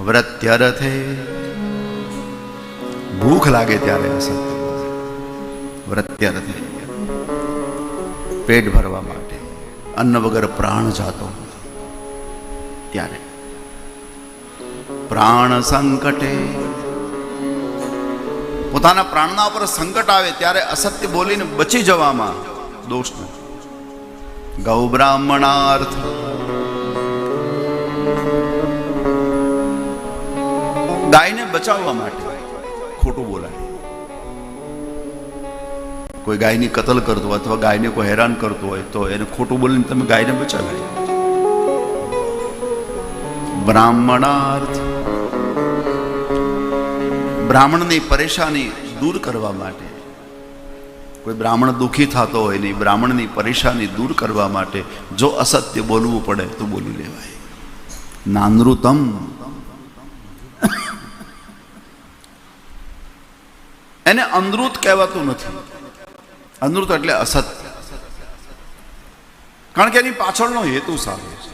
વ્રત્યરથે, ભૂખ લાગે ત્યારે અસત્ય. વ્રત્યરથે, પેટ ભરવા માટે, અન્ન વગર પ્રાણ જાતો ત્યારે. પ્રાણ સંકટે, પોતાના પ્રાણના ઉપર સંકટ આવે ત્યારે અસત્ય બોલીને બચી જવામાં દોષ નથી. ગૌ બ્રાહ્મણાર્થ, ગાયને બચાવવા માટે ખોટું બોલાય. કોઈ ગાયની કતલ કરતો હોય અથવા ગાયને કોઈ હેરાન કરતો હોય તો એને ખોટું બોલીને તમે ગાયને બચાવી. બ્રાહ્મણાર્થ, બ્રાહ્મણની પરેશાની દૂર કરવા માટે, કોઈ બ્રાહ્મણ દુઃખી થતો હોય નહીં, બ્રાહ્મણની પરેશાની દૂર કરવા માટે જો અસત્ય બોલવું પડે તો બોલી લેવાય. નાનૃતમ, એને અનૃત કહેવાતું નથી. અનૃત એટલે અસત્ય, કારણ કે એની પાછળનો હેતુ સારો છે.